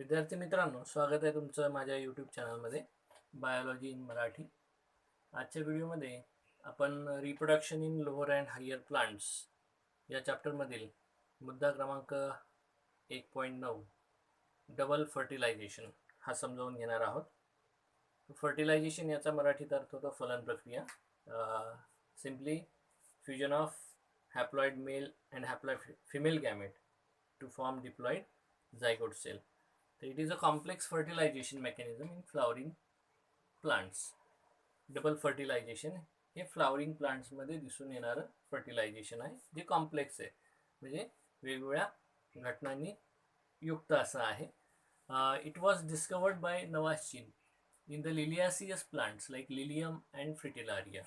विद्यार्थी मित्रांनो, स्वागत आहे तुमचं माझ्या यूट्यूब चॅनलमध्ये बायोलॉजी इन मराठी. आजच्या व्हिडिओमध्ये आपण reproduction in lower and higher plants या चॅप्टरमधील मुद्दा क्रमांक 1.9 डबल फर्टिलायझेशन हा समजावून घेणार आहोत. फर्टिलायझेशन याचा मराठीत अर्थ होतो फलन प्रक्रिया. Simply fusion of haploid male and haploid female gamete to form diploid zygote cell. So it is a complex fertilization mechanism in flowering plants. Double fertilization हे फ्लॉवरिंग प्लांट्समध्ये दिसून येणारं फर्टिलायझेशन आहे, जे कॉम्प्लेक्स आहे, म्हणजे वेगवेगळ्या घटनांनी युक्त असं आहे. It was discovered by Nawaschin in the liliaceous plants like lilium and fritillaria.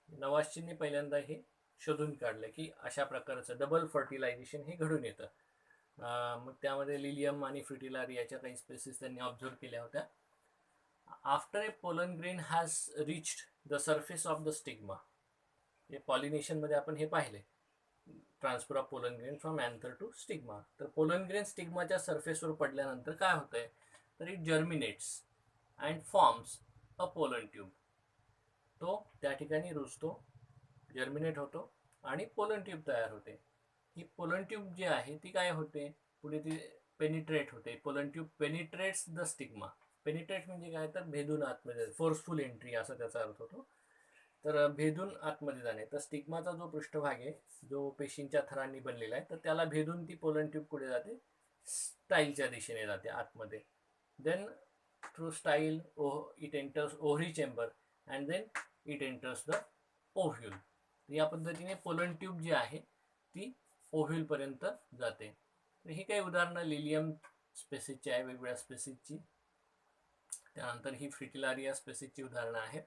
नवाश्चिनने पहिल्यांदा हे शोधून काढलं की अशा प्रकारचं डबल फर्टिलायझेशन हे घडून येतं. मग त्यामध्ये लिलियम आणि फ्रिटिलारियाच्या काही स्पेसिस त्यांनी ऑब्झर्व केल्या होत्या. After a pollen grain has reached the surface of the stigma, हे पॉलिनेशनमध्ये आपण हे पाहिले, transfer of pollen grain from anther to stigma. तर पोलन ग्रेन स्टिग्माच्या सरफेसवर पडल्यानंतर काय होतंय, तर it germinates and forms a pollen tube. तो त्या ठिकाणी रुजतो, जर्मिनेट होतो आणि पोलन ट्यूब तयार होते. ही पोलन ट्यूब जी आहे ती काय होते, पुढे ती पेनिट्रेट होते. Pollen tube penetrates the stigma. Penetrate म्हणजे काय, तर भेदून आतमध्ये, फोर्सफुल एंट्री असा त्याचा अर्थ होतो. तर भेदून आतमध्ये जाणे. तर स्टिग्माचा जो पृष्ठभाग आहे, जो पेशींच्या थरांनी बनलेला आहे, तर त्याला भेदून ती पोलन ट्यूब पुढे जाते, स्टाईलच्या दिशेने जाते आतमध्ये. Then through style it enters ovary chamber and then it enters the ovule. या पद्धतीने पोलन ट्यूब जी आहे ती ओव्ह्यूलपर्यंत जाते. तर ही काही उदाहरणं लिलियम स्पेसिसची आहे, वेगवेगळ्या स्पेसिसची. त्यानंतर ही फ्रिटिलारिया स्पेसिसची उदाहरणं आहेत.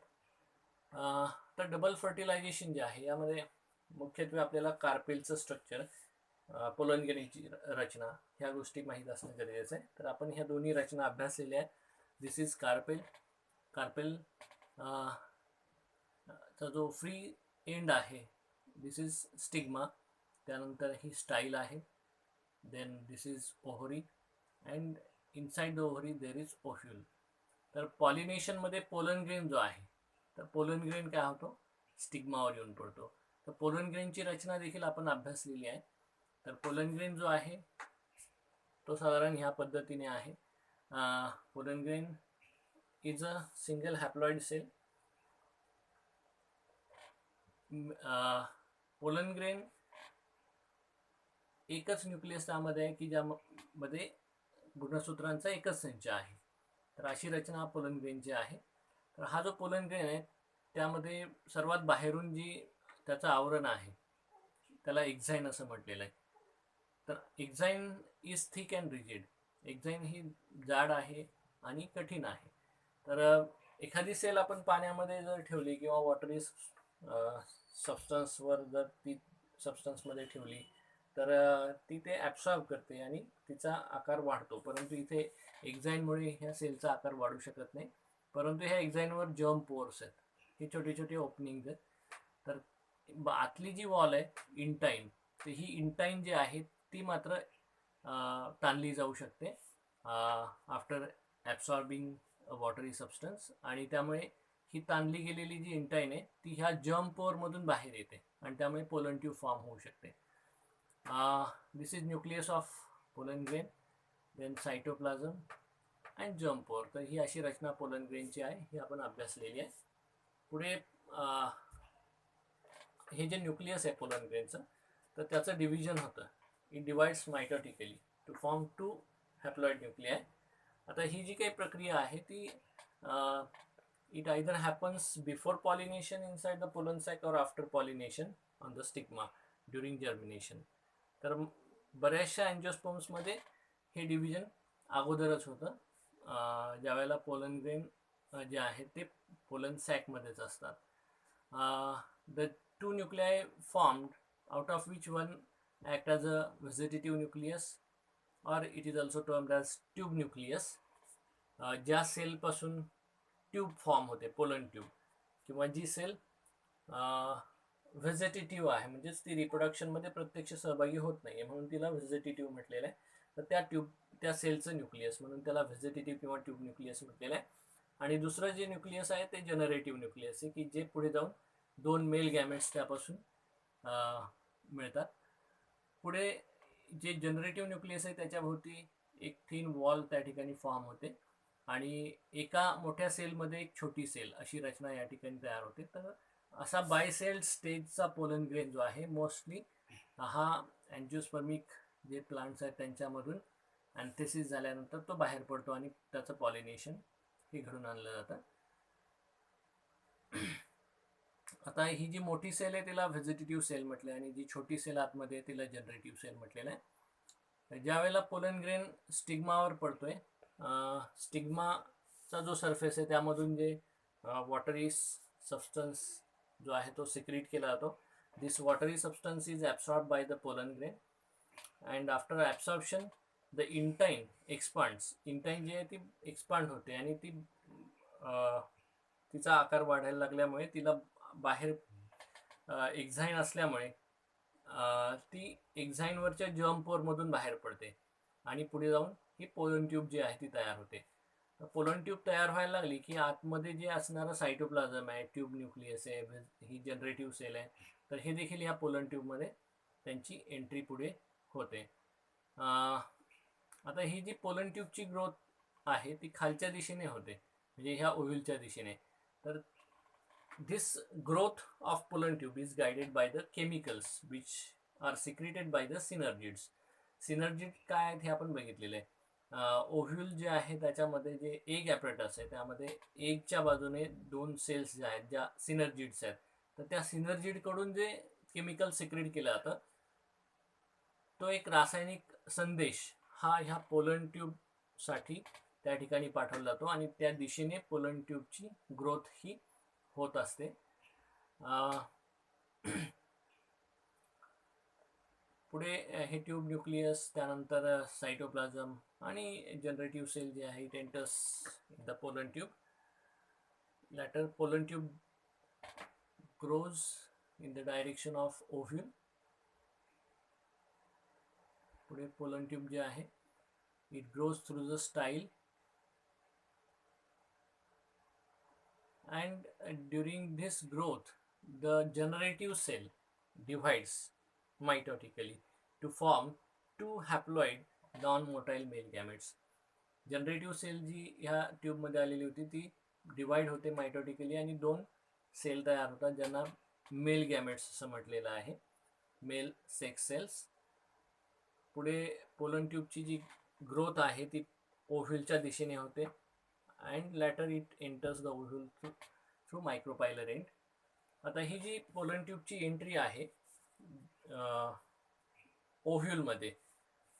तर डबल फर्टिलायझेशन जे आहे यामध्ये मुख्यत्वे आपल्याला कार्पेलचं स्ट्रक्चर, पोलन ग्रेनची रचना, ह्या गोष्टी माहीत असणं गरजेचं आहे. तर आपण ह्या दोन्ही रचना अभ्यासलेल्या आहेत. दिस इज कार्पेल. कार्पेल चा जो फ्री एंड आहे, दिस इज स्टिग्मा. त्यानंतर ही स्टाईल आहे. Then this is ovary and inside the ovary there is ovule. तर पॉलिनेशनमध्ये पोलन ग्रेन जो आहे, तर पोलन ग्रेन काय होतो, स्टिग्मावर येऊन पडतो. तर पोलन ग्रेनची रचना देखील आपण अभ्यासलेली आहे. तर पोलन ग्रेन जो आहे तो साधारण ह्या पद्धतीने आहे. Pollen grain is a single haploid cell. Pollen grain एकच न्यूक्लियस त्यामध्ये आहे की ज्यामध्ये गुणसूत्रांचा एकच संच आहे. तर अशी रचना पोलन ग्रेनची आहे. तर हा जो पोलन ग्रेन आहे त्यामध्ये सर्वात बाहेरून जी त्याचं आवरण आहे त्याला एक्झाईन असं म्हटलेलं आहे. तर exine is thick and rigid. Exine ही जाड आहे आणि कठीण आहे. तर एखादी सेल आपण पाण्यामध्ये जर ठेवली किंवा वॉटरी सबस्टन्सवर जर ती सबस्टन्समध्ये ठेवली तर ती ते ॲब्सॉर्ब करते आणि तिचा आकार वाढतो. परंतु इथे एक्झाईनमुळे ह्या सेलचा आकार वाढू शकत नाही. परंतु ह्या एक्झाईनवर जर्म पोअर्स आहेत, ही छोटी छोटी ओपनिंग्स आहेत. तर आतली जी वॉल आहे इंटाईन, तर ही इंटाईन जी आहे ती मात्र ताणली जाऊ शकते आफ्टर ॲब्सॉर्बिंग वॉटरी सबस्टन्स. आणि त्यामुळे ही ताणली गेलेली जी इंटाईन आहे ती ह्या जर्म पोअरमधून बाहेर येते आणि त्यामुळे पोलन ट्यूब फॉर्म होऊ शकते. This is nucleus of pollen grain, then cytoplasm and germ pore. तर ही अशी रचना पोलन ग्रेनची आहे, ही आपण अभ्यासलेली आहे. पुढे हे जे न्यूक्लियस आहे पोलन ग्रेनचं, तर त्याचं डिव्हिजन होतं. It divides mitotically to form 2 haploid nuclei. आता ही जी काही प्रक्रिया आहे ती it either happens before pollination inside the pollen sac और after pollination on the stigma during germination. तर बऱ्याचशा अँजिओस्पर्म्समध्ये हे डिव्हिजन अगोदरच होतं, ज्यावेळेला पोलन ग्रेन जे आहे ते पोलन सॅकमध्येच असतात. The 2 nuclei formed, out of which one act as a vegetative nucleus or it is also termed as tube nucleus. ज्या सेलपासून ट्यूब फॉर्म होते, पोलन ट्यूब, किंवा जी सेल व्हेजिटेटिव्ह आहे, म्हणजेच ती रिप्रोडक्शनमध्ये प्रत्यक्ष सहभागी होत नाही आहे म्हणून तिला व्हेजिटेटिव्ह म्हटलेलं आहे. तर त्या सेलचं न्यूक्लियस, म्हणून त्याला व्हेजिटेटिव्ह किंवा ट्यूब न्यूक्लियस म्हटलेलं आहे. आणि दुसरं जे न्यूक्लियस आहे ते जनरेटिव्ह न्यूक्लियस आहे, की जे पुढे जाऊन 2 मेल गॅमेट्स त्यापासून मिळतात. पुढे जे जनरेटिव्ह न्यूक्लियस आहे त्याच्याभोवती एक थिन वॉल त्या ठिकाणी फॉर्म होते आणि एका मोठ्या सेलमध्ये एक छोटी सेल अशी रचना या ठिकाणी तयार होते. तर असा बायसेल स्टेजचा पोलन ग्रेन जो आहे मोस्टली हा अँजिओस्पर्मिक जे प्लांट्स आहेत त्यांच्यामधून अँथेसिस झाल्यानंतर तो बाहेर पडतो आणि त्याचं पॉलिनेशन हे घडून आणलं जातं. आता ही जी मोठी सेल आहे तिला व्हेजिटेटिव्ह सेल म्हटलं आणि जी छोटी सेल आतमध्ये आहे तिला जनरेटिव्ह सेल म्हटलेलं आहे. ज्या वेळेला पोलन ग्रेन स्टिग्मावर पडतोय, स्टिग्माचा जो सरफेस आहे त्यामधून जे वॉटरी सबस्टन्स जो आहे तो सिक्रीट केला जातो. This watery substance is absorb by the pollen grain and after absorption the intine expands. Intine जी आहे ती एक्सपांड होते आणि ती तिचा आकार वाढायला लागल्यामुळे तिला बाहेर एक्झाईन असल्यामुळे ती एक्झाईनवरच्या जर्मपोरमधून बाहेर पडते आणि पुढे जाऊन ही पोलन ट्यूब जी आहे ती तयार होते. पोलन ट्यूब तयार व्हायला लागली की आतमध्ये जे असणारं सायटोप्लाझम आहे, ट्यूब न्यूक्लियस आहे, ही जनरेटिव्ह सेल आहे, तर हे देखील ह्या पोलन ट्यूबमध्ये त्यांची एंट्री पुढे होते. आता ही जी पोलन ट्यूबची ग्रोथ आहे ती खालच्या दिशेने होते, म्हणजे ह्या ओव्ह्यूलच्या दिशेने. तर this growth of pollen tube is guided by the chemicals which are secreted by the synergids. Synergid काय आहेत हे आपण बघितलेलं आहे. ओव्ह्यूल जे आहे त्याच्यामध्ये जे एग ॲपरेटस आहे त्यामध्ये एगच्या बाजूने 2 सेल्स ज्या आहेत ज्या सिनर्जिड्स आहेत, तर त्या सिनर्जिडकडून जे केमिकल सिक्रेट केलं जातं तो एक रासायनिक संदेश हा ह्या पोलन ट्यूबसाठी त्या ठिकाणी पाठवला जातो आणि त्या दिशेने पोलन ट्यूबची ग्रोथ ही होत असते. पुढे हे ट्यूब न्यूक्लियस, त्यानंतर सायटोप्लाझम आणि जनरेटिव्ह सेल जे आहे it enters the pollen tube. Later pollen tube grows in the direction of ovule. पुढे पोलन ट्यूब जे आहे it grows through the style and during this growth the generative cell divides mitotically to form 2 haploid non-motile male gametes. Generative cell जी ह्या ट्यूबमध्ये आलेली होती ती divide होते मायटोटिकली आणि 2 सेल तयार होतात ज्यांना मेल गॅमेट्स असं म्हटलेलं आहे, मेल सेक्स सेल्स. पुढे पोलन ट्यूबची जी ग्रोथ आहे ती ओव्ह्यूलच्या दिशेने होते and later it enters the ovule through micropylar end. आता ही जी पोलन ट्यूबची एंट्री आहे ओव्ह्यूलमध्ये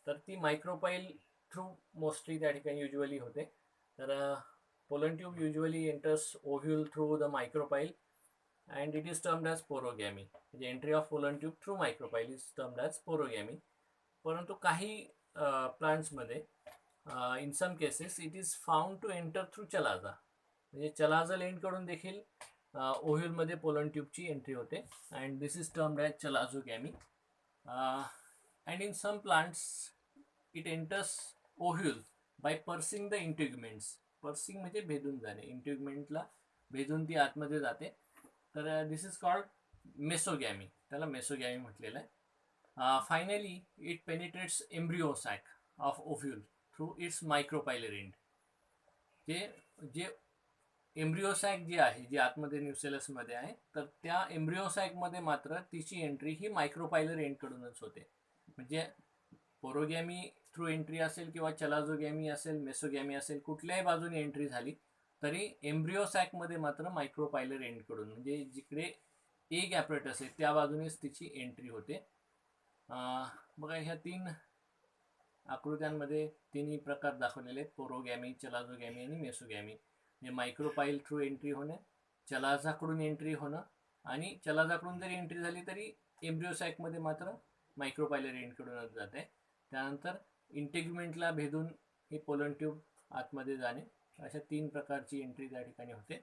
तर ती मायक्रोपाईल थ्रू मोस्टली त्या ठिकाणी युजली होते. तर pollen tube usually enters ovule through the micropyle and it is termed as porogamy. म्हणजे entry of pollen tube through micropyle is termed as porogamy. परंतु काही प्लांट्समध्ये in some cases it is found to enter through chalaza. म्हणजे chalazal एंडकडून देखील ओव्ह्यूलमध्ये pollen ट्यूबची entry होते and this is termed as chalazogamy. And in some plants it enters ovule by piercing the integuments. Piercing म्हणजे भेदून जाणे, इंटिग्युमेंटला भेदून ती आतमध्ये जाते. तर दिस इज कॉल्ड मेसोगॅमी, त्याला मेसोगॅमी म्हटलेलं आहे. Finally it penetrates embryosac of ovule through its micropylar end. जे एम्ब्रिओसॅक जी आहे जी आतमध्ये न्यूसेलसमध्ये आहे तर त्या एम्ब्रिओसॅकमध्ये मात्र तिची एंट्री ही मायक्रोपायलर एंडकडूनच होते. म्हणजे पोरोगॅमी थ्रू एंट्री असेल किंवा चलाझोगॅमी असेल, मेसोगॅमी असेल, कुठल्याही बाजूने एंट्री झाली तरी एम्ब्रिओसॅकमध्ये मात्र मायक्रोपायलर एंडकडून म्हणजे जिकडे एग ॲपरेटस आहे त्या बाजूनेच तिची एंट्री होते. बघा ह्या 3 आकृत्यांमध्ये तिन्ही प्रकार दाखवलेले आहेत, पोरोगॅमी, चलाझोगॅमी आणि मेसोगॅमी. म्हणजे मायक्रोपाईल थ्रू एंट्री होणे, चलाझाकडून एंट्री होणं आणि चलाझाकडून जरी एंट्री झाली तरी एम्ब्रिओसॅकमध्ये मात्र मायक्रोपायलर एंडकडूनच जाते. त्यानंतर इंटिग्युमेंटला भेदून हे पोलन ट्यूब आतमध्ये जाणे, अशा 3 प्रकारची एंट्री त्या ठिकाणी होते.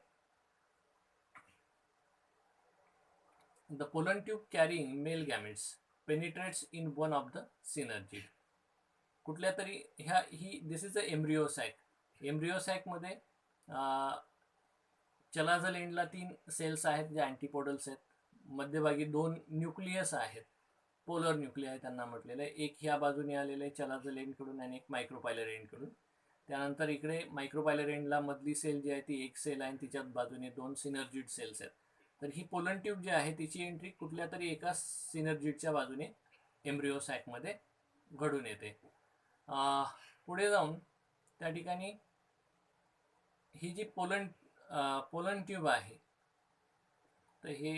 The pollen tube carrying male gametes penetrates in one of the synergid. कुठल्या तरी ही this is a embryo sac. Embryo सॅकमध्ये चलाझल एंडला 3 सेल्स आहेत ज्या अँटीपोडल्स आहेत. मध्यभागी 2 न्यूक्लियस आहेत, पोलर न्यूक्लियाय त्यांना म्हटलेलं आहे. एक ह्या बाजूने आलेलं आहे चलाझल एंडकडून आणि एक मायक्रोपायलर एंडकडून. त्यानंतर इकडे मायक्रोपायलर एंडला मधली सेल जी आहे ती एक सेल आहे आणि तिच्यात बाजूने 2 सिनर्जिड सेल्स आहेत. तर ही पोलन ट्यूब जी आहे तिची एंट्री कुठल्या तरी एका सिनर्जिडच्या बाजूने एम्ब्रिओ सॅकमध्ये घडून येते. पुढे जाऊन त्या ठिकाणी ही जी पोलन ट्यूब आहे, तर हे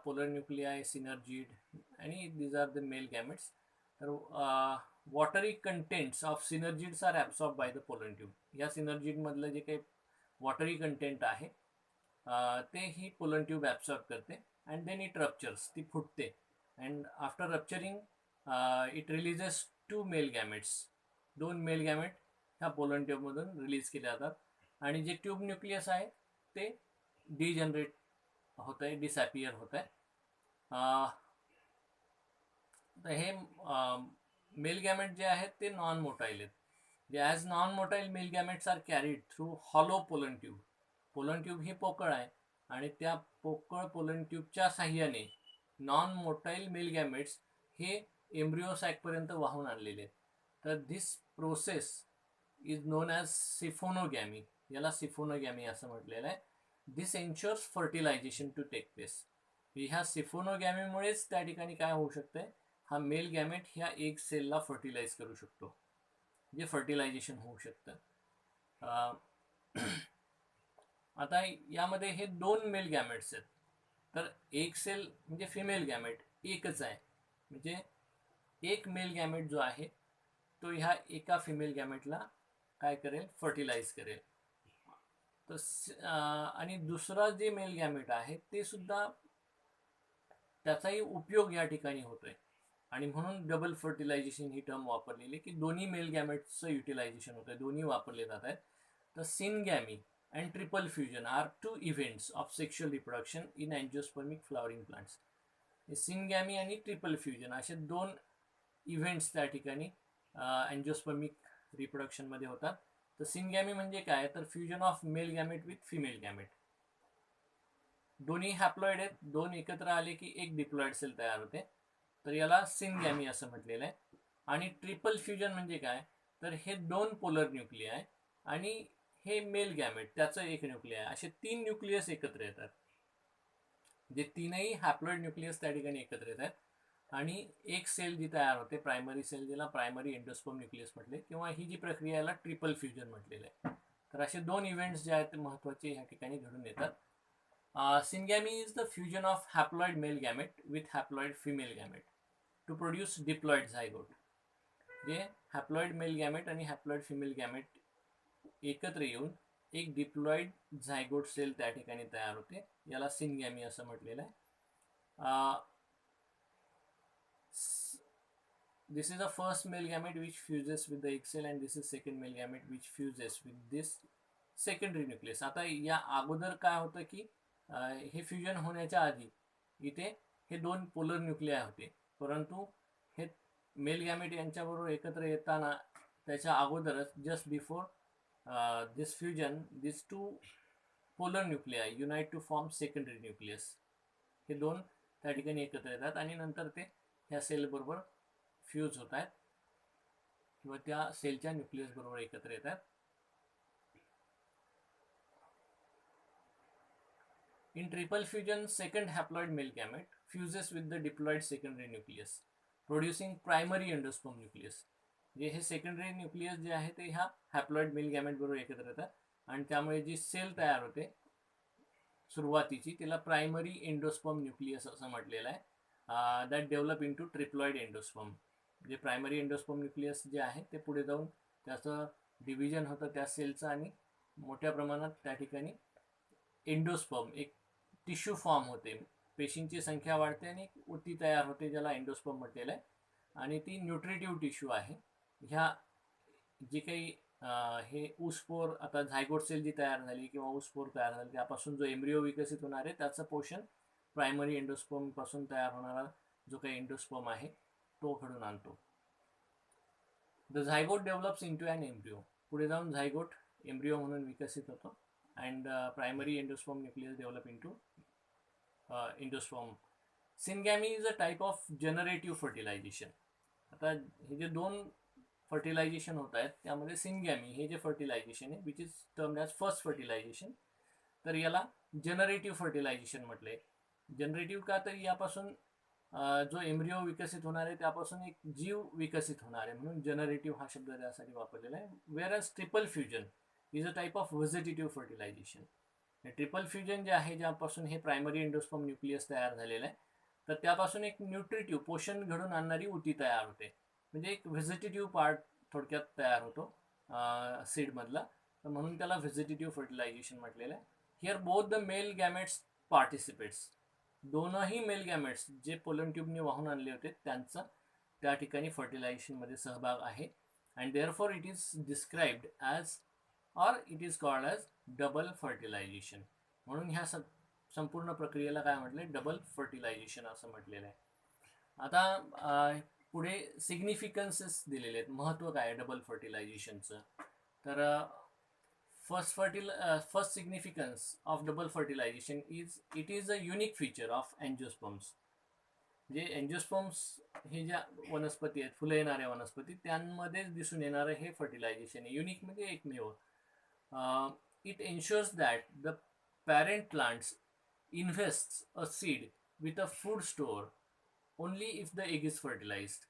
पोलर न्यूक्लियाय, सिनर्जिड आणि these are the male gametes. तर watery contents of synergids are absorb by the pollen tube. या सिनर्जिडमधलं जे काही वॉटरी कंटेंट आहे ते ही पोलन ट्यूब ॲब्सॉर्ब करते अँड देन इट रप्चर्स, ती फुटते. And after rupturing it releases 2 male gametes. 2 male gamete ह्या पोलन ट्यूबमधून रिलीज केले जातात आणि जे ट्यूब न्यूक्लियस आहे ते डिजनरेट होत आहे, डिसॅपियर होत आहे. तर हे मेल गॅमेट जे आहेत ते नॉन मोटाईल आहेत. जे as non motile male gametes are carried through hollow pollen tube. Pollen tube ही पोकळ आहे आणि त्या पोकळ पोलन ट्यूबच्या साह्याने नॉन मोटाईल मेल गॅमेट्स हे एम्ब्रिओ सॅकपर्यंत वाहून आणलेले आहेत. तर this process is known as siphonogamy. याला सिफोनोगॅमी असं म्हटलेलं आहे. This ensures fertilization to take place. ह्या सिफोनोगॅमीमुळेच त्या ठिकाणी काय होऊ शकतंय, हा मेल गॅमेट ह्या एक सेलला फर्टिलाइज करू शकतो, जे फर्टिलायझेशन होऊ शकतं. आता यामध्ये हे 2 मेल गॅमेट्स आहेत. तर एक सेल म्हणजे फिमेल गॅमेट एकच आहे, म्हणजे एक मेल गॅमेट जो आहे तो ह्या एका फिमेल गॅमेटला काय करेल, फर्टिलाइज करेल. तर आणि दुसरा जे मेल गॅमेट आहे ते सुद्धा त्याचाही उपयोग या ठिकाणी होतोय आणि म्हणून डबल फर्टिलायझेशन ही टर्म वापरलेली की दोन्ही मेल गॅमेट्सचं युटिलायझेशन होतं, दोन्ही वापरले जात आहेत. तर syngamy and triple fusion are 2 events of sexual reproduction in angiospermic flowering plants. Syngamy आणि ट्रिपल फ्युजन असे 2 इव्हेंट्स त्या ठिकाणी अँजिओस्पर्मिक रिप्रोडक्शनमध्ये होतात. तर सिनगॅमी म्हणजे काय, तर fusion of male gamete with female gamete. दोन्ही हॅप्लॉइड आहेत, 2 एकत्र आले की एक डिप्लॉइड सेल तयार होते, तर याला सिनगॅमी असं म्हटलेलं आहे. आणि ट्रिपल फ्युजन म्हणजे काय, तर हे 2 पोलर न्यूक्लियाय आणि हे मेल गॅमेट त्याचं एक न्यूक्लियाय, असे 3 न्यूक्लियस एकत्र येतात. जे 3ही हॅप्लॉइड न्यूक्लियस त्या ठिकाणी एकत्र येतात आणि एक सेल जी तयार होते, प्रायमरी सेल, जिला प्रायमरी एंडोस्पर्म न्यूक्लियस म्हटले, किंवा ही जी प्रक्रिया याला ट्रिपल फ्युजन म्हटलेलं आहे. तर असे 2 इव्हेंट्स जे आहेत ते महत्त्वाचे ह्या ठिकाणी घडून येतात. Syngamy is the fusion of haploid male gamete with haploid female gamete to produce diploid zygote. जे हॅप्लॉइड मेल गॅमेट आणि हॅप्लॉइड फिमेल गॅमेट एकत्र येऊन एक डिप्लॉइड झायगोट सेल त्या ठिकाणी तयार होते, याला सिनगॅमी असं म्हटलेलं आहे. This is the first male gamete which fuses with the egg cell and this is second male gamete which fuses with this secondary nucleus. आता या अगोदर काय होतं की हे फ्युजन होण्याच्या आधी इथे हे 2 पोलर न्यूक्लियाय होते, परंतु हे मेल गॅमेट यांच्याबरोबर एकत्र येताना त्याच्या अगोदरच just before this fusion this 2 polar nuclei unite to form secondary nucleus. हे 2 त्या ठिकाणी एकत्र येतात आणि नंतर ते ह्या सेलबरोबर फ्यूज होत आहेत किंवा त्या सेलच्या न्यूक्लियस बरोबर एकत्र येतात. In triple fusion, second haploid male gamete fuses with the diploid secondary nucleus, producing primary endosperm nucleus. जे हे सेकंडरी न्यूक्लियस जे आहे ते ह्या हॅप्लॉइड मेल गॅमेट बरोबर एकत्र येतात आणि त्यामुळे जी सेल तयार होते सुरुवातीची तिला प्रायमरी एंडोस्पर्म न्यूक्लियस असं म्हटलेलं आहे. That develop into triploid endosperm. जे प्रायमरी एंडोस्पर्म न्यूक्लियस जे आहे ते पुढे जाऊन त्याचं डिव्हिजन होतं त्या सेलचं आणि मोठ्या प्रमाणात त्या ठिकाणी एंडोस्पर्म एक टिश्यू फॉर्म होते, पेशींची संख्या वाढते आणि ऊती तयार होते ज्याला एंडोस्पर्म म्हटलेलं आहे आणि ती न्यूट्रिटिव्ह टिश्यू आहे. ह्या जे काही हे ऊसपोर, आता झायगोट सेल जी तयार झाली किंवा ऊसपोर तयार झाली त्यापासून जो एम्ब्रिओ विकसित होणार आहे त्याचं पोषण प्रायमरी एंडोस्पर्मपासून तयार होणारा जो काही एंडोस्पर्म आहे तो घडून आणतो. The zygote develops into an embryo. पुढे जाऊन झायगोट एम्ब्रिओ म्हणून विकसित होतो. And primary endosperm nucleus develop into endosperm. Syngamy is a type of generative fertilization. आता हे जे दोन फर्टिलायझेशन होत आहेत त्यामध्ये सिनगॅमी हे जे फर्टिलायझेशन आहे which is termed as first fertilization, तर याला जनरेटिव्ह फर्टिलायझेशन म्हटलंय. जनरेटिव्ह का, तर यापासून जो एम्ब्रिओ विकसित होणार आहे त्यापासून एक जीव विकसित होणार आहे म्हणून जनरेटिव्ह हा शब्द त्यासाठी वापरलेला आहे. Whereas triple fusion is a type of vegetative fertilization. Triple fusion जे आहे ज्यापासून हे प्रायमरी एंडोस्पर्म न्यूक्लियस तयार झालेलं आहे, तर त्यापासून एक न्यूट्रिटिव्ह पोषण घडून आणणारी ऊती तयार होते. म्हणजे एक व्हेजिटेटिव्ह पार्ट थोडक्यात तयार होतो सीडमधला, तर म्हणून त्याला व्हेजिटेटिव्ह फर्टिलायझेशन म्हटलेलं आहे. Here both the male gametes participates. दोनही मेल गॅमेट्स जे पोलन ट्यूबने वाहून आणले होते त्यांचा त्या ठिकाणी फर्टिलायझेशनमध्ये सहभाग आहे. And therefore it is described as or it is called as double fertilization. म्हणून ह्या संपूर्ण प्रक्रियेला काय म्हटलंय, डबल फर्टिलायझेशन असं म्हटलेलं आहे. आता पुढे सिग्निफिकन्सेस दिलेले आहेत, महत्त्व काय आहे डबल फर्टिलायझेशनचं. तर first significance of double fertilization is it is a unique feature of angiosperms. जे एंजिओस्पर्म्स हे ज्या वनस्पती आहेत, फुलं येणाऱ्या वनस्पती, त्यांमध्येच दिसून येणारं हे फर्टिलायझेशन आहे. युनिक म्हणजे एकमेव. It ensures that the parent plants invests a seed with a food store only if the egg is fertilized.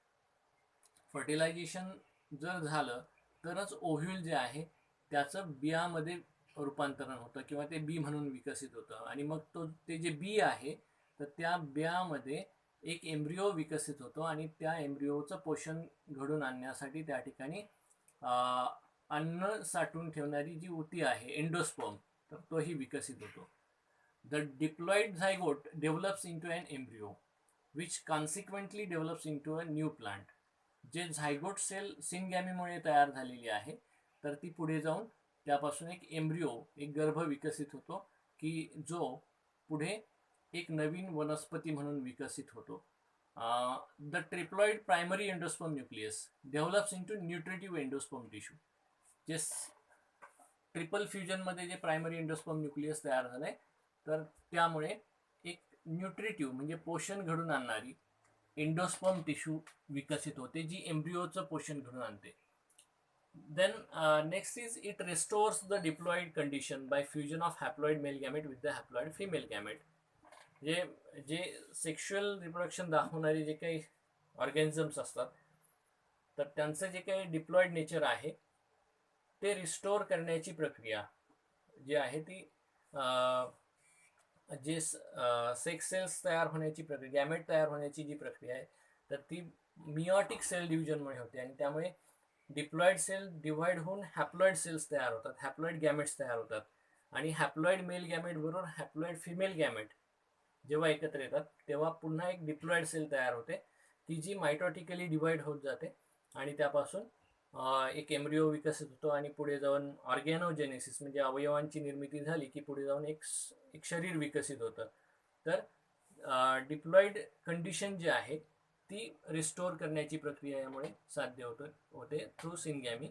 Fertilization जर झालं तरच ओव्ह्यूल जे आहे त्याचं बियामध्ये रूपांतरण होतं किंवा ते बी म्हणून विकसित होतं आणि मग ते जे बी आहे तर त्या बियामध्ये एक एम्ब्रिओ विकसित होतो आणि त्या एम्ब्रिओचं पोषण घडून आणण्यासाठी त्या ठिकाणी अन्न साठवून ठेवणारी जी ऊती आहे एंडोस्पर्म, तर तोही विकसित होतो. The diploid zygote develops into an embryo, which consequently develops into a new plant. जे झायगोट सेल सिनगॅमीमुळे तयार झालेली आहे तर ती पुढे जाऊन त्यापासून एक एम्ब्रिओ, एक गर्भ विकसित होतो की जो पुढे एक नवीन वनस्पती म्हणून विकसित होतो. The triploid primary endosperm nucleus develops into nutritive endosperm tissue. जे ट्रिपल फ्युजनमध्ये जे प्रायमरी एंडोस्पर्म न्यूक्लियस तयार झालंय तर त्यामुळे एक न्यूट्रिटिव्ह म्हणजे पोषण घडून आणणारी एंडोस्पर्म टिश्यू विकसित होते जी एम्ब्रिओचं पोषण घडून आणते. Then next is it restores the diploid condition by fusion of haploid male gamete with the haploid female gamete. जे सेक्शुअल रिप्रोडक्शन दाखवणारे जे काही ऑर्गॅनिझम्स असतात तर त्यांचं जे काही डिप्लॉइड नेचर आहे ते रिस्टोर करण्याची प्रक्रिया जी आहे ती जे सेक्स सेल्स तयार होण्याची प्रक्रिया, गॅमेट तयार होण्याची जी प्रक्रिया आहे तर ती मिओटिक सेल डिव्हिजनमुळे होते आणि त्यामुळे डिप्लॉइड सेल डिव्हाइड होऊन हॅप्लॉइड सेल्स तयार होतात, हॅप्लॉइड गॅमेट्स तयार होतात आणि हॅप्लॉइड मेल गॅमेट बरोबर हॅप्लॉइड फिमेल गॅमेट जेव्हा एकत्र येतात तेव्हा पुन्हा एक डिप्लॉइड सेल तयार होते की जी मायटॉटिकली डिवाइड होत जाते आणि त्यापासून एक एम्ब्रिओ विकसित होतो आणि पुढे जाऊन ऑर्गॅनोजेनेसिस म्हणजे अवयवांची निर्मिती झाली की पुढे जाऊन एक शरीर विकसित होतं. तर डिप्लॉइड कंडिशन जी आहे ती रिस्टोर करण्याची प्रक्रिया यामुळे साध्य होते through syngamy.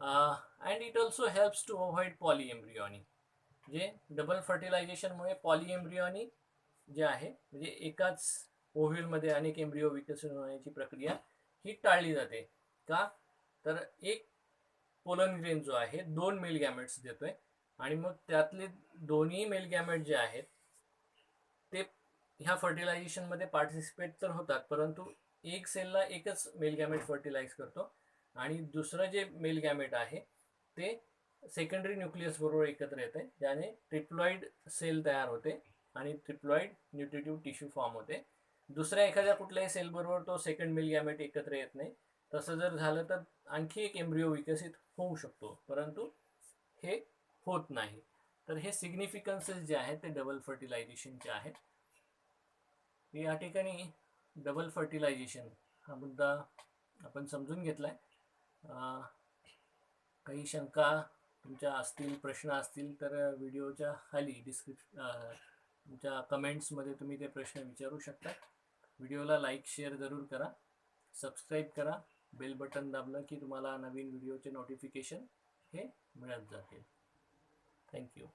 And it also helps to avoid polyembryony. जे डबल फर्टिलायझेशनमुळे पॉलीएम्ब्रिओनी जे आहे म्हणजे एकाच ओव्ह्यूलमध्ये अनेक एम्ब्रिओ विकसित होण्याची प्रक्रिया ही टाळली जाते. का, तर एक पोलन ग्रेन जो आहे 2 मेल गॅमेट्स देतोय आणि मग त्यातले दोन्ही मेल गॅमेट जे आहेत ते ह्या फर्टिलायझेशनमध्ये पार्टिसिपेट तर होतात परंतु एक सेलला एकच मेल गॅमेट फर्टिलाइज करतो आणि दुसरं जे मेल गॅमेट आहे ते सेकंडरी न्यूक्लियस बरोबर एकत्र येते ज्याने ट्रिप्लॉइड सेल तयार होते आणि ट्रिप्लॉइड न्यूट्रिटिव्ह टिश्यू फॉर्म होते. दुसऱ्या एखाद्या कुठल्याही सेल बरोबर तो सेकंड मेल गॅमेट एकत्र येत नाही. तसं जर झालं तर आणखी एक एम्ब्रिओ विकसित होऊ शकतो परंतु हे होत नाही. तर हे सिग्निफिकन्सेस जे आहेत ते डबल फर्टिलायझेशनचे आहेत. या ठिकाणी डबल फर्टिलायझेशन हा मुद्दा आपण समजून घेतलाय. काही शंका तुमच्या असतील, प्रश्न असतील तर व्हिडिओच्या खाली तुमच्या कमेंट्समध्ये तुम्ही ते प्रश्न विचारू शकता. व्हिडिओला लाईक शेअर जरूर करा, सबस्क्राईब करा, बेल बटन दाबलं की तुम्हाला नवीन व्हिडिओचे नोटिफिकेशन हे मिळत जातील. थँक्यू.